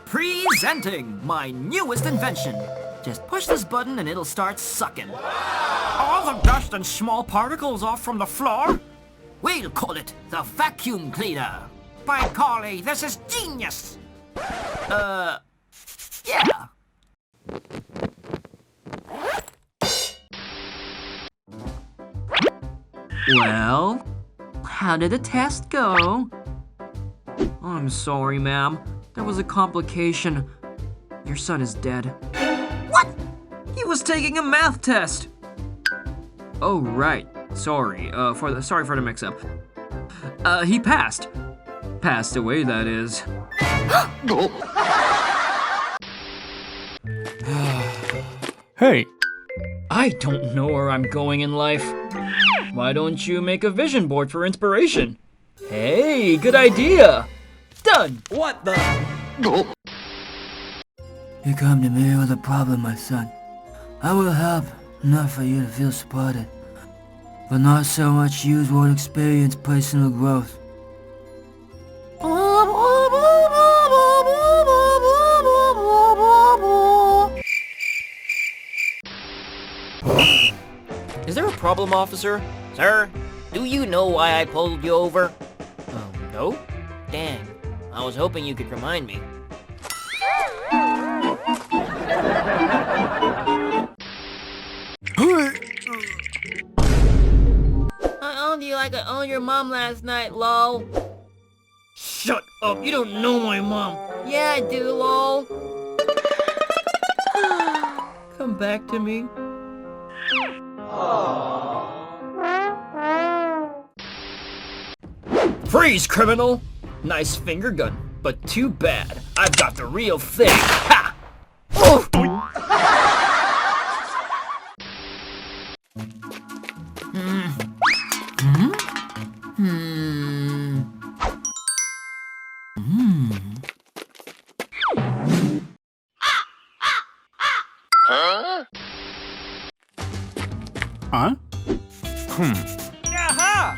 Presenting my newest invention. Just push this button and it'll start sucking. All the dust and small particles off from the floor? We'll call it the vacuum cleaner. By golly, this is genius! Yeah. Well, how did the test go? I'm sorry, ma'am. There was a complication. Your son is dead. What? He was taking a math test. Oh, right. Sorry for the mix-up. He passed. Passed away, that is. Hey, I don't know where I'm going in life. Why don't you make a vision board for inspiration? Hey, good idea! Done! What the? You come to me with a problem, my son. I will help, enough for you to feel supported. But not so much you won't experience personal growth. Is there a problem, officer? Sir, do you know why I pulled you over? No? Dang. I was hoping you could remind me. I owned you like I owned your mom last night, lol. Shut up, you don't know my mom. Yeah, I do, lol. Come back to me. Freeze, criminal! Nice finger gun, but too bad. I've got the real thing. Ha! Oh! Huh? Aha!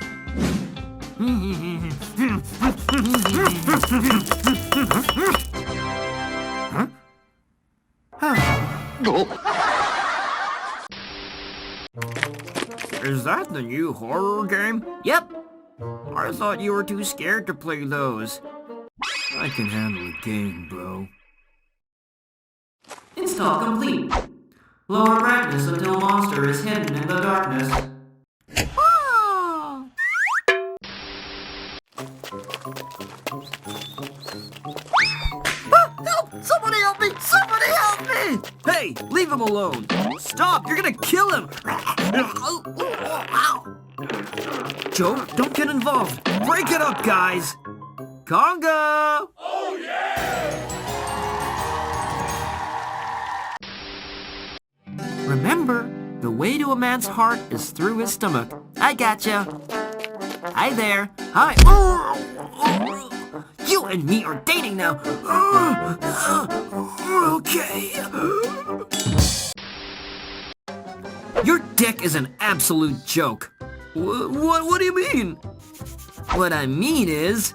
Is that the new horror game? Yep. I thought you were too scared to play those. I can handle a game, bro. Install complete. Lower brightness until monster is hidden in the darkness. Help! Somebody help me! Somebody help me! Hey, leave him alone. Stop, you're gonna kill him. Joe, don't get involved. Break it up, guys. Conga! Oh, yeah! Remember, the way to a man's heart is through his stomach. I gotcha. Hi there. Hi. You and me are dating now. Okay. Your dick is an absolute joke. What do you mean? What I mean is...